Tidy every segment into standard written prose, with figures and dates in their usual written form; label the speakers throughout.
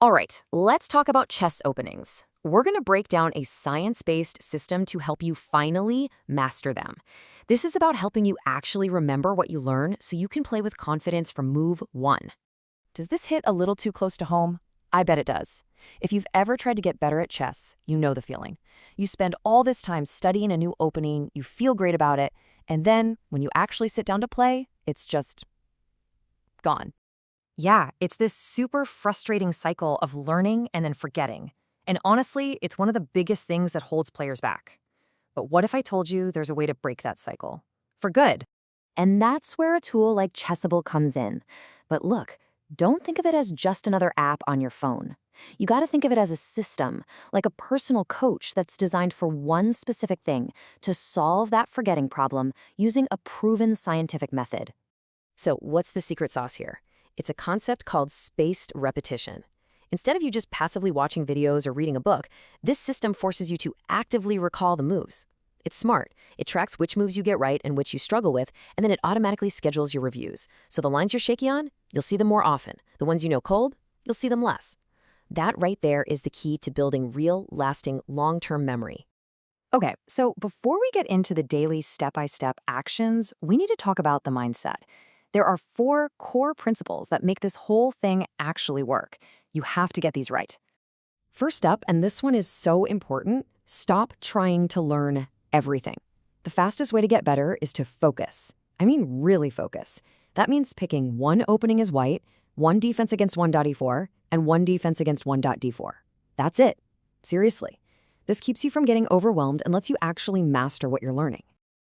Speaker 1: All right, let's talk about chess openings. We're going to break down a science-based system to help you finally master them. This is about helping you actually remember what you learn so you can play with confidence from move 1. Does this hit a little too close to home? I bet it does. If you've ever tried to get better at chess, you know the feeling. You spend all this time studying a new opening, you feel great about it, and then when you actually sit down to play, it's just gone. Yeah, it's this super frustrating cycle of learning and then forgetting. And honestly, it's one of the biggest things that holds players back. But what if I told you there's a way to break that cycle? For good. And that's where a tool like Chessable comes in. But look, don't think of it as just another app on your phone. You got to think of it as a system, like a personal coach that's designed for one specific thing, to solve that forgetting problem using a proven scientific method. So what's the secret sauce here? It's a concept called spaced repetition. Instead of you just passively watching videos or reading a book, this system forces you to actively recall the moves. It's smart. It tracks which moves you get right and which you struggle with, and then it automatically schedules your reviews. So the lines you're shaky on, you'll see them more often. The ones you know cold, you'll see them less. That right there is the key to building real, lasting, long-term memory.
Speaker 2: Okay, so before we get into the daily step-by-step actions, we need to talk about the mindset. There are 4 core principles that make this whole thing actually work. You have to get these right. First up, and this one is so important, stop trying to learn everything. The fastest way to get better is to focus. I mean, really focus. That means picking one opening as white, one defense against 1.e4, and one defense against 1.d4. That's it. Seriously. This keeps you from getting overwhelmed and lets you actually master what you're learning.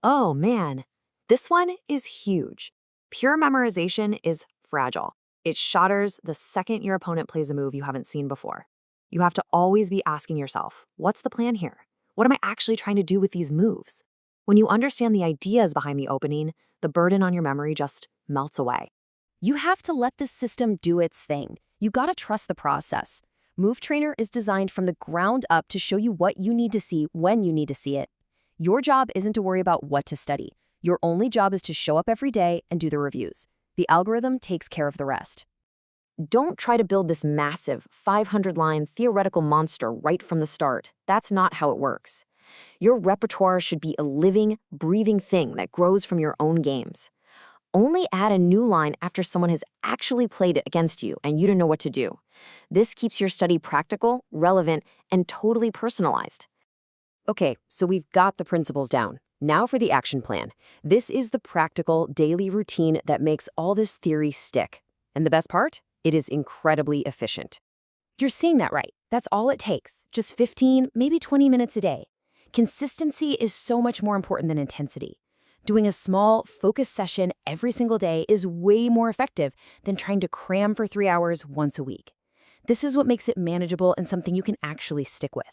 Speaker 1: Oh man, this one is huge. Pure memorization is fragile. It shatters the second your opponent plays a move you haven't seen before. You have to always be asking yourself, what's the plan here? What am I actually trying to do with these moves? When you understand the ideas behind the opening, the burden on your memory just melts away. You have to let this system do its thing. You gotta trust the process. MoveTrainer is designed from the ground up to show you what you need to see when you need to see it. Your job isn't to worry about what to study. Your only job is to show up every day and do the reviews. The algorithm takes care of the rest. Don't try to build this massive 500-line theoretical monster right from the start. That's not how it works. Your repertoire should be a living, breathing thing that grows from your own games. Only add a new line after someone has actually played it against you and you don't know what to do. This keeps your study practical, relevant, and totally personalized. Okay, so we've got the principles down. Now for the action plan. This is the practical daily routine that makes all this theory stick. And the best part? It is incredibly efficient. You're seeing that right. That's all it takes. Just 15, maybe 20 minutes a day. Consistency is so much more important than intensity. Doing a small, focused session every single day is way more effective than trying to cram for 3 hours once a week. This is what makes it manageable and something you can actually stick with.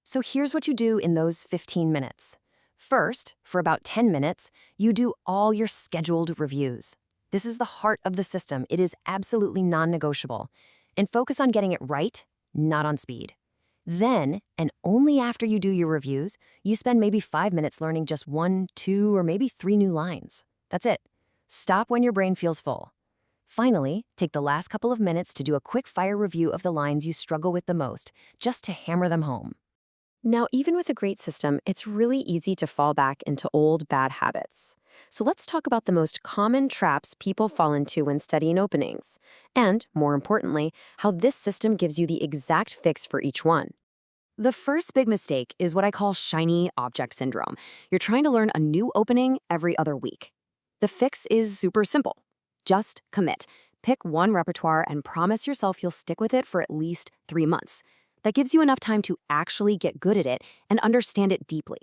Speaker 1: So here's what you do in those 15 minutes. First, for about 10 minutes, you do all your scheduled reviews. This is the heart of the system. It is absolutely non-negotiable. And focus on getting it right, not on speed. Then, and only after you do your reviews, you spend maybe 5 minutes learning just 1, 2, or maybe 3 new lines. That's it. Stop when your brain feels full. Finally, take the last couple of minutes to do a quick fire review of the lines you struggle with the most, just to hammer them home. Now, even with a great system, it's really easy to fall back into old bad habits. So let's talk about the most common traps people fall into when studying openings, and, more importantly, how this system gives you the exact fix for each one. The first big mistake is what I call shiny object syndrome. You're trying to learn a new opening every other week. The fix is super simple. Just commit. Pick one repertoire and promise yourself you'll stick with it for at least 3 months. That gives you enough time to actually get good at it and understand it deeply.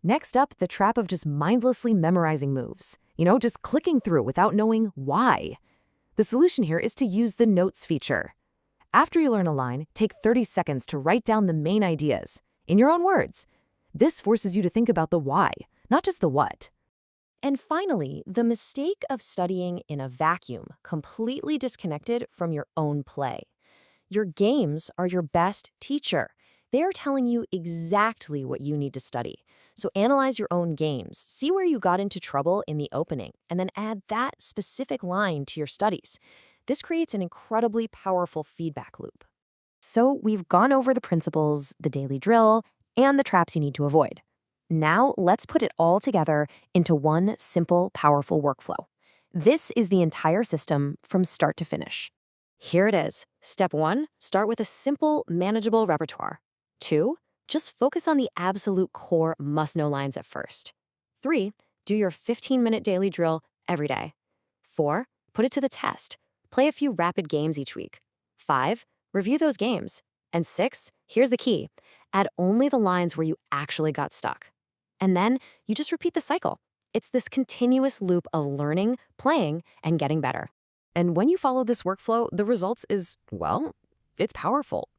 Speaker 1: Next up, the trap of just mindlessly memorizing moves. Just clicking through without knowing why. The solution here is to use the notes feature. After you learn a line, take 30 seconds to write down the main ideas, in your own words. This forces you to think about the why, not just the what. And finally, the mistake of studying in a vacuum, completely disconnected from your own play. Your games are your best teacher. They are telling you exactly what you need to study. So analyze your own games, see where you got into trouble in the opening, and then add that specific line to your studies. This creates an incredibly powerful feedback loop.
Speaker 2: So we've gone over the principles, the daily drill, and the traps you need to avoid. Now let's put it all together into one simple, powerful workflow. This is the entire system from start to finish. Here it is. Step 1, start with a simple, manageable repertoire. 2, just focus on the absolute core must-know lines at first. 3, do your 15-minute daily drill every day. 4, put it to the test. Play a few rapid games each week. 5, review those games. And 6, here's the key. Add only the lines where you actually got stuck. And then you just repeat the cycle. It's this continuous loop of learning, playing, and getting better. And when you follow this workflow, the results is, well, it's powerful.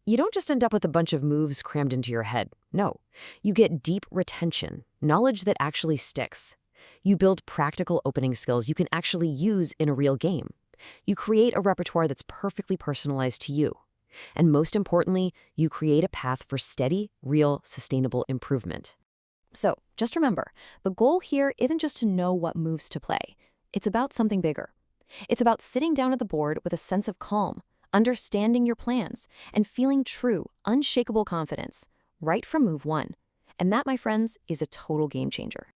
Speaker 2: You don't just end up with a bunch of moves crammed into your head. No, you get deep retention, knowledge that actually sticks. You build practical opening skills you can actually use in a real game. You create a repertoire that's perfectly personalized to you. And most importantly, you create a path for steady, real, sustainable improvement. So just remember, the goal here isn't just to know what moves to play. It's about something bigger. It's about sitting down at the board with a sense of calm, understanding your plans, and feeling true, unshakable confidence right from move 1. And that, my friends, is a total game changer.